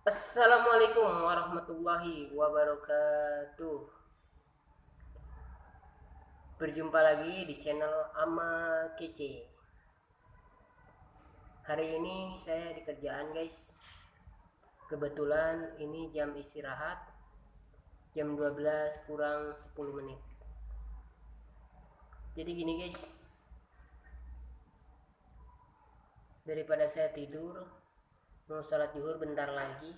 Assalamualaikum warahmatullahi wabarakatuh. Berjumpa lagi di channel Ama Kece. Hari ini saya di kerjaan guys. Kebetulan ini jam istirahat, jam 12 kurang 10 menit. Jadi gini guys, daripada saya tidur, mau sholat zuhur bentar lagi.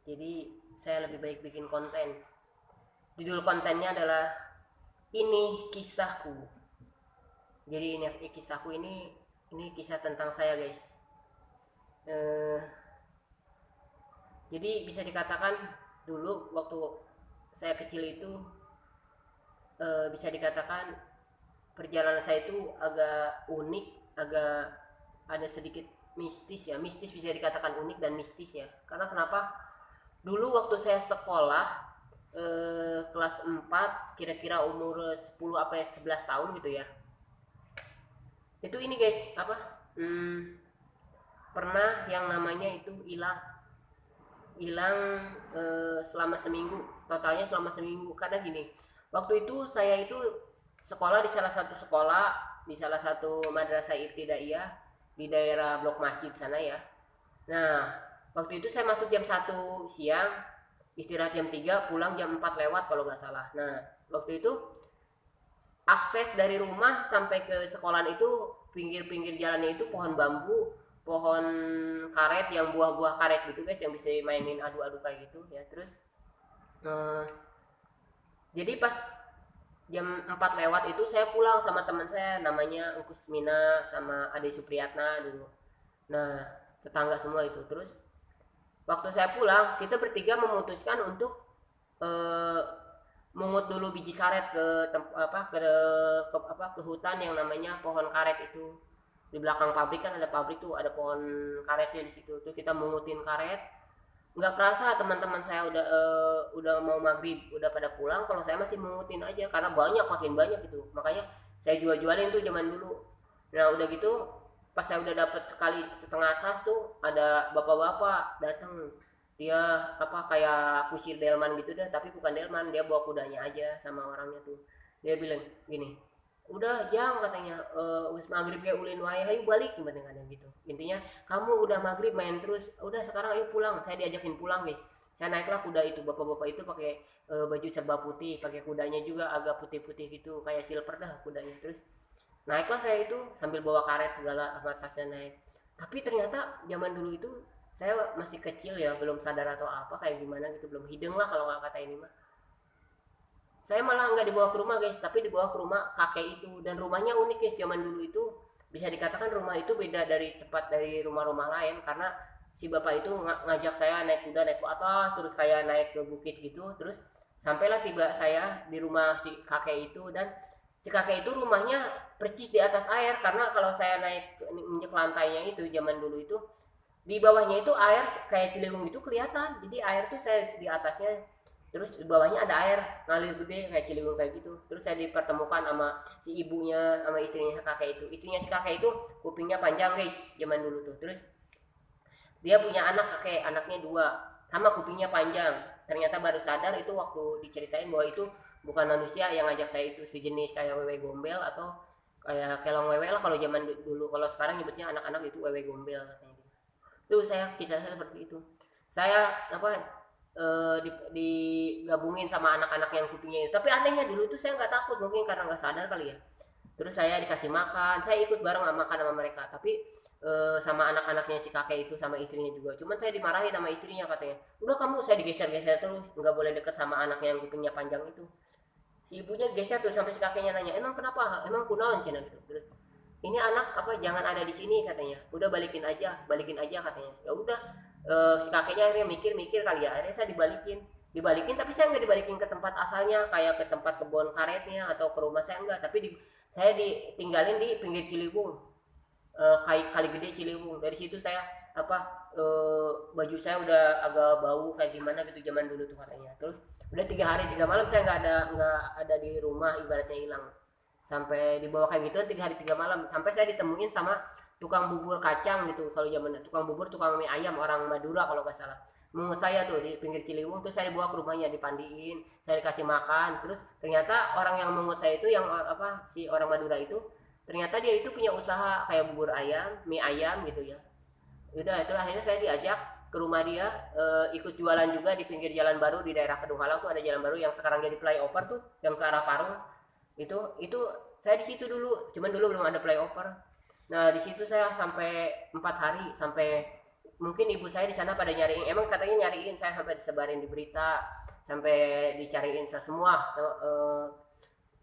Jadi saya lebih baik bikin konten. Judul kontennya adalah Ini Kisahku. Jadi ini kisahku ini kisah tentang saya guys. Eh, jadi bisa dikatakan dulu waktu saya kecil itu bisa dikatakan perjalanan saya itu agak unik, agak ada sedikit mistis ya. Mistis bisa dikatakan unik dan mistis ya. Karena kenapa? Dulu waktu saya sekolah kelas 4 kira-kira umur 10 apa ya 11 tahun gitu ya. Itu ini guys, apa? Pernah yang namanya itu hilang hilang selama seminggu, totalnya selama seminggu. Karena gini, waktu itu saya itu sekolah di salah satu sekolah, di salah satu madrasah ibtidaiyah di daerah blok masjid sana ya. Nah, waktu itu saya masuk jam 1 siang, istirahat jam 3, pulang jam 4 lewat kalau nggak salah. Nah, waktu itu akses dari rumah sampai ke sekolahan itu pinggir-pinggir jalannya itu pohon bambu, pohon karet yang buah-buah karet gitu guys, yang bisa mainin adu-adu kayak gitu ya. Terus eh, jadi pas jam 4 lewat itu saya pulang sama teman saya namanya Engkus Mina sama Ade Supriyatna dulu. Nah, tetangga semua itu. Terus waktu saya pulang, kita bertiga memutuskan untuk eh, mungut dulu biji karet ke ke hutan yang namanya pohon karet itu. Di belakang pabrik kan ada pabrik tuh, ada pohon karetnya di situ. Tuh kita mungutin karet. Nggak kerasa teman-teman saya udah mau maghrib, udah pada pulang. Kalau saya masih mungutin aja karena banyak, makin banyak gitu. Makanya saya jual-jualin tuh zaman dulu. Nah udah gitu, pas saya udah dapat sekali setengah tas tuh ada bapak-bapak datang. Dia apa kayak kusir delman gitu dah, tapi bukan delman, dia bawa kudanya aja sama orangnya tuh. Dia bilang gini, udah jang katanya, wis maghrib kayak ulin wae, ayo balik katanya gitu. Intinya kamu udah maghrib main terus, udah sekarang ayo pulang. Saya diajakin pulang guys. Saya naiklah kuda itu, bapak-bapak itu pakai baju serba putih, pakai kudanya juga agak putih-putih gitu kayak silver dah kudanya. Terus naiklah saya itu sambil bawa karet segala sama tasnya naik. Tapi ternyata zaman dulu itu saya masih kecil ya, belum sadar atau apa kayak gimana gitu, belum hidung lah kalau nggak kata ini mah. Saya malah nggak dibawa ke rumah guys, tapi dibawa ke rumah kakek itu. Dan rumahnya unik guys, zaman dulu itu bisa dikatakan rumah itu beda dari tempat dari rumah-rumah lain. Karena si bapak itu ngajak saya naik kuda, naik ke atas terus kayak naik ke bukit gitu. Terus sampailah tiba saya di rumah si kakek itu. Dan si kakek itu rumahnya percis di atas air, karena kalau saya naik injek lantainya itu zaman dulu itu di bawahnya itu air kayak Ciliwung itu kelihatan. Jadi air tuh saya di atasnya, terus di bawahnya ada air ngalir gede kayak Ciliwung kayak gitu. Terus saya dipertemukan sama si ibunya sama istrinya kakek itu. Istrinya si kakek itu kupingnya panjang guys zaman dulu tuh. Terus dia punya anak, kakek anaknya dua, sama kupingnya panjang. Ternyata baru sadar itu waktu diceritain bahwa itu bukan manusia yang ngajak saya, itu sejenis kayak wewe gombel atau kayak kelong wewe lah kalau zaman dulu. Kalau sekarang nyebutnya anak-anak itu wewe gombel katanya. Itu saya kisah saya seperti itu. Saya apa digabungin sama anak-anak yang kupingnya itu. Tapi anehnya dulu tuh saya nggak takut, mungkin karena nggak sadar kali ya. Terus saya dikasih makan, saya ikut bareng makan sama mereka. Tapi sama anak-anaknya si kakek itu sama istrinya juga. Cuman saya dimarahin sama istrinya katanya. Udah kamu, saya digeser-geser terus, nggak boleh deket sama anaknya yang kupingnya panjang itu. Si ibunya geser tuh sampai si kakeknya nanya, emang kenapa? Emang kunaon cina gitu. Terus ini anak apa jangan ada di sini katanya, udah balikin aja katanya. Ya udah, si kakeknya akhirnya mikir-mikir kali ya, akhirnya saya dibalikin. Tapi saya nggak dibalikin ke tempat asalnya kayak ke tempat kebun karetnya atau ke rumah saya, enggak. Tapi saya ditinggalin di pinggir Ciliwung, kali gede Ciliwung. Dari situ saya apa baju saya udah agak bau kayak gimana gitu zaman dulu tuh katanya. Terus udah 3 hari 3 malam saya nggak ada di rumah, ibaratnya hilang. Sampai dibawa kayak gitu 3 hari 3 malam, sampai saya ditemuin sama tukang bubur kacang gitu kalau zaman tukang bubur, tukang mie ayam orang Madura kalau nggak salah. Mungut saya tuh di pinggir Ciliwung, terus saya dibawa ke rumahnya, dipandiin, saya dikasih makan. Terus ternyata orang yang mungut saya itu yang apa si orang Madura itu, ternyata dia itu punya usaha kayak bubur ayam, mie ayam gitu ya. Udah itu akhirnya saya diajak ke rumah dia, ikut jualan juga di pinggir Jalan Baru di daerah Kedung Halang tuh ada Jalan Baru yang sekarang jadi flyover tuh yang ke arah Parung. Itu saya di situ dulu, cuman dulu belum ada flyover. Nah di situ saya sampai 4 hari, sampai mungkin ibu saya di sana pada nyariin, emang katanya nyariin saya sampai disebarin di berita, sampai dicariin saya semua,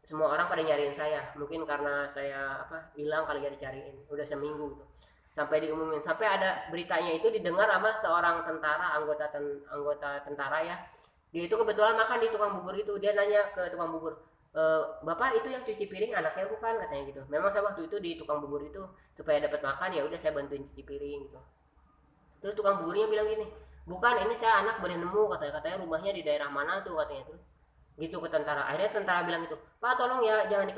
semua orang pada nyariin saya, mungkin karena saya apa hilang kali ya, dicariin udah seminggu gitu, sampai diumumin, sampai ada beritanya itu didengar sama seorang tentara, anggota tentara ya. Dia itu kebetulan makan di tukang bubur itu, dia nanya ke tukang bubur, bapak itu yang cuci piring anaknya bukan, katanya gitu. Memang saya waktu itu di tukang bubur itu supaya dapat makan, ya udah saya bantuin cuci piring gitu. Terus tukang buburnya bilang gini, bukan, ini saya anak baru nemu, katanya rumahnya di daerah mana tuh, katanya tuh gitu ke tentara. Akhirnya tentara bilang gitu, pak tolong ya jangan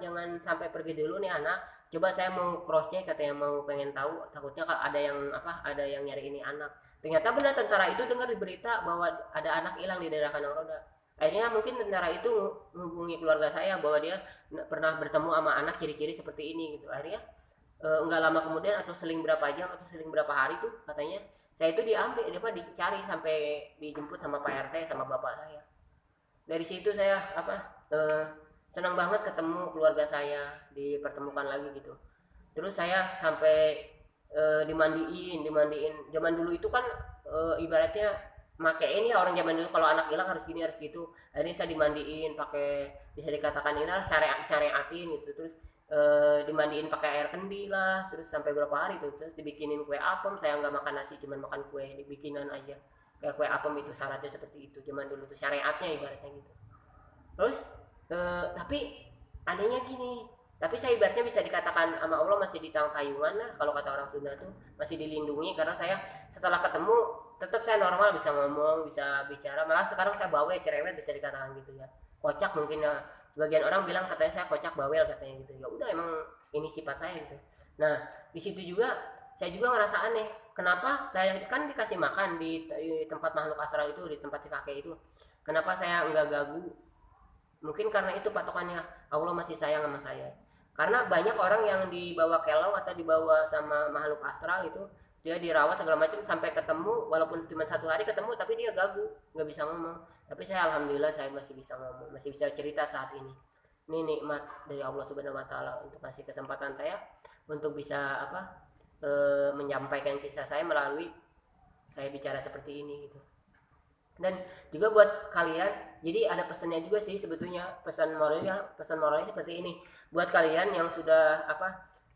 jangan sampai pergi dulu nih anak, coba saya mau cross check, katanya mau pengen tahu, takutnya kalau ada yang nyari ini anak. Ternyata benar tentara itu dengar di berita bahwa ada anak hilang di daerah Kandang Roda. Akhirnya mungkin tentara itu menghubungi keluarga saya bahwa dia pernah bertemu sama anak ciri-ciri seperti ini gitu. Akhirnya nggak lama kemudian atau seling berapa jam atau seling berapa hari tuh katanya saya itu diambil, dicari sampai dijemput sama Pak RT sama bapak saya. Dari situ saya senang banget ketemu keluarga saya, dipertemukan lagi gitu. Terus saya sampai dimandiin zaman dulu itu kan, ibaratnya make ini orang zaman dulu kalau anak hilang harus gini harus gitu. Akhirnya saya dimandiin pakai, bisa dikatakan ini lah syariatin gitu. Terus dimandiin pakai air kendi lah, terus sampai berapa hari tuh, terus dibikinin kue apem. Saya nggak makan nasi, cuman makan kue dibikinan aja kayak kue apem, itu syaratnya seperti itu zaman dulu tuh, syariatnya ibaratnya gitu. Terus tapi anehnya gini, tapi saya ibaratnya bisa dikatakan sama Allah masih di tayungan lah kalau kata orang Sunda tuh, masih dilindungi karena saya setelah ketemu tetap saya normal, bisa ngomong, bisa bicara, malah sekarang saya bawel cerewet bisa dikatakan gitu ya, kocak mungkin ya, sebagian orang bilang katanya saya kocak bawel katanya gitu. Ya udah emang ini sifat saya gitu. Nah di situ juga saya juga ngerasa aneh, kenapa saya kan dikasih makan di tempat makhluk astral itu, di tempat si kakek itu, kenapa saya nggak gagu. Mungkin karena itu patokannya, Allah masih sayang sama saya. Karena banyak orang yang dibawa kelong atau dibawa sama makhluk astral itu, dia dirawat segala macam sampai ketemu, walaupun cuma 1 hari ketemu tapi dia gagu, nggak bisa ngomong. Tapi saya alhamdulillah saya masih bisa ngomong, masih bisa cerita saat ini. Ini nikmat dari Allah Subhanahu Wa Taala untuk kasih kesempatan saya untuk bisa menyampaikan kisah saya melalui saya bicara seperti ini gitu. Dan juga buat kalian, jadi ada pesannya juga sih sebetulnya, pesan moralnya seperti ini buat kalian yang sudah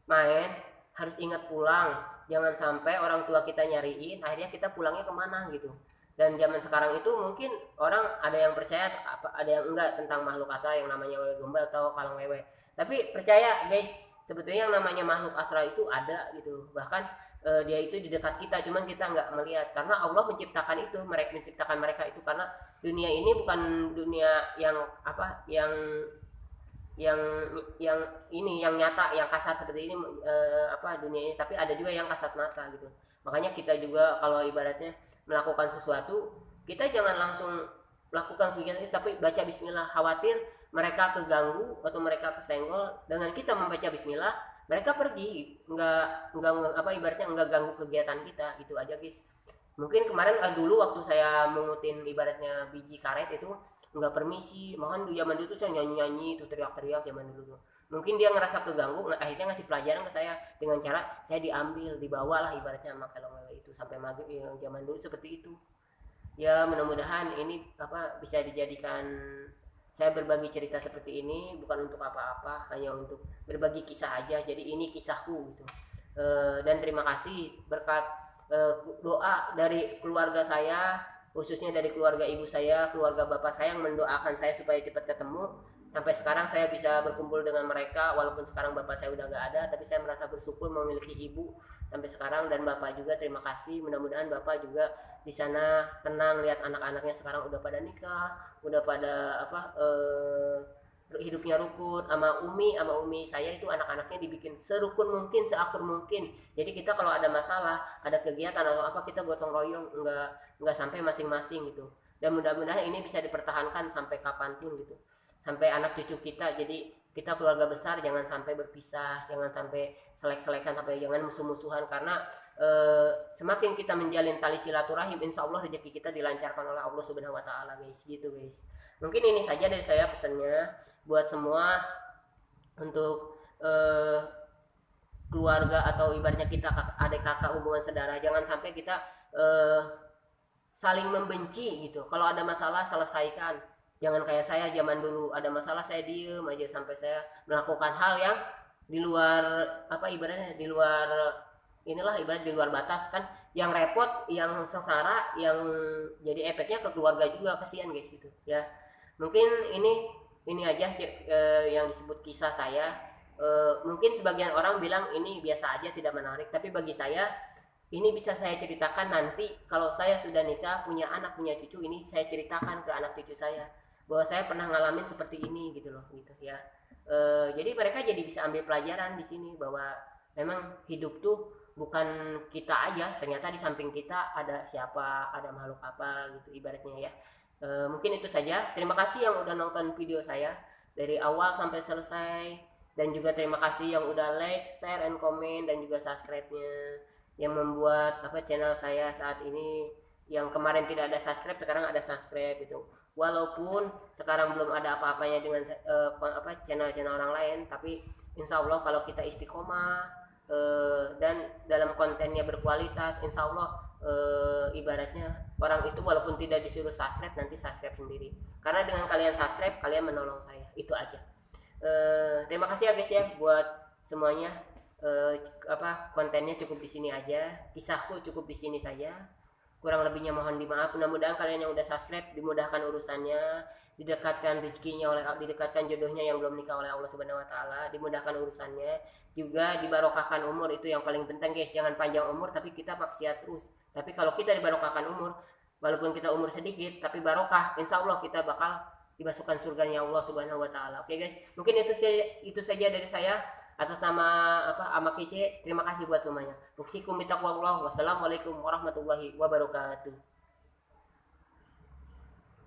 main, harus ingat pulang, jangan sampai orang tua kita nyariin akhirnya kita pulangnya kemana gitu. Dan zaman sekarang itu mungkin orang ada yang percaya, ada yang enggak tentang makhluk astral yang namanya wewe gombal atau kalang wewe, tapi percaya guys, sebetulnya yang namanya makhluk astral itu ada gitu. Bahkan dia itu di dekat kita, cuman kita nggak melihat karena Allah menciptakan itu, menciptakan mereka itu, karena dunia ini bukan dunia yang yang yang ini yang nyata, yang kasar seperti ini, dunia ini, tapi ada juga yang kasat mata gitu. Makanya kita juga kalau ibaratnya melakukan sesuatu, kita jangan langsung lakukan kegiatan itu tapi baca bismillah, khawatir mereka keganggu atau mereka kesenggol. Dengan kita membaca bismillah mereka pergi, nggak ibaratnya nggak ganggu kegiatan kita, gitu aja guys. Mungkin kemarin dulu waktu saya mengutin ibaratnya biji karet itu nggak permisi, makan di zaman dulu tuh saya nyanyi itu teriak-teriak zaman dulu tuh, mungkin dia ngerasa keganggu, akhirnya ngasih pelajaran ke saya dengan cara saya diambil dibawa lah ibaratnya sama kelong itu sampai maghrib ya, zaman dulu seperti itu. Ya mudah-mudahan ini bisa dijadikan, saya berbagi cerita seperti ini bukan untuk apa-apa, hanya untuk berbagi kisah aja. Jadi ini kisahku gitu. Dan terima kasih berkat doa dari keluarga saya, khususnya dari keluarga ibu saya, keluarga bapak saya yang mendoakan saya supaya cepat ketemu. Sampai sekarang saya bisa berkumpul dengan mereka, walaupun sekarang bapak saya udah gak ada, tapi saya merasa bersyukur memiliki ibu sampai sekarang, dan bapak juga terima kasih. Mudah-mudahan bapak juga di sana tenang lihat anak-anaknya sekarang udah pada nikah, udah pada hidupnya rukun. Sama umi saya itu anak-anaknya dibikin serukun mungkin, seakur mungkin. Jadi kita kalau ada masalah, ada kegiatan atau apa, kita gotong royong, nggak sampai masing-masing gitu. Dan mudah-mudahan ini bisa dipertahankan sampai kapanpun gitu, sampai anak cucu kita. Jadi kita keluarga besar jangan sampai berpisah, jangan sampai selek-selekan, sampai jangan musuh-musuhan. Karena semakin kita menjalin tali silaturahim, insya Allah rezeki kita dilancarkan oleh Allah Subhanahu Wa Taala, guys. Gitu, guys. Mungkin ini saja dari saya pesannya buat semua, untuk keluarga atau ibaratnya kita adik kakak, hubungan saudara, jangan sampai kita eh, saling membenci gitu. Kalau ada masalah selesaikan, jangan kayak saya zaman dulu, ada masalah saya diem aja sampai saya melakukan hal yang di luar, apa ibaratnya di luar, inilah ibarat di luar batas kan, yang repot, yang sengsara, yang jadi efeknya ke keluarga juga, kesian, guys, gitu ya. Mungkin ini aja yang disebut kisah saya. Mungkin sebagian orang bilang ini biasa aja, tidak menarik, tapi bagi saya ini bisa saya ceritakan nanti kalau saya sudah nikah, punya anak, punya cucu. Ini saya ceritakan ke anak cucu saya bahwa saya pernah ngalamin seperti ini gitu loh, gitu ya. Jadi mereka jadi bisa ambil pelajaran di sini bahwa memang hidup tuh bukan kita aja, ternyata di samping kita ada siapa, ada makhluk apa gitu ibaratnya ya. Mungkin itu saja. Terima kasih yang udah nonton video saya dari awal sampai selesai, dan juga terima kasih yang udah like, share, and comment, dan juga subscribe-nya, yang membuat apa channel saya saat ini, yang kemarin tidak ada subscribe sekarang ada subscribe gitu. Walaupun sekarang belum ada apa-apanya dengan apa channel-channel orang lain, tapi insya Allah kalau kita istiqomah dan dalam kontennya berkualitas, insya Allah ibaratnya orang itu walaupun tidak disuruh subscribe, nanti subscribe sendiri. Karena dengan kalian subscribe, kalian menolong saya. Itu aja. Terima kasih ya guys ya buat semuanya. Apa kontennya cukup di sini aja, kisahku cukup di sini saja, kurang lebihnya mohon dimaaf. Mudah-mudahan kalian yang udah subscribe dimudahkan urusannya, didekatkan rezekinya oleh, didekatkan jodohnya yang belum nikah oleh Allah Subhanahu Wa Taala, dimudahkan urusannya, juga dibarokahkan umur. Itu yang paling penting, guys. Jangan panjang umur tapi kita maksiat terus. Tapi kalau kita dibarokahkan umur, walaupun kita umur sedikit tapi barokah, insya Allah kita bakal dimasukkan surganya Allah Subhanahu Wa Taala. Oke guys, mungkin itu saja dari saya atas nama apa Ama Kece. Terima kasih buat semuanya. Uksikum bitaqwallah. Wassalamualaikum warahmatullahi wabarakatuh.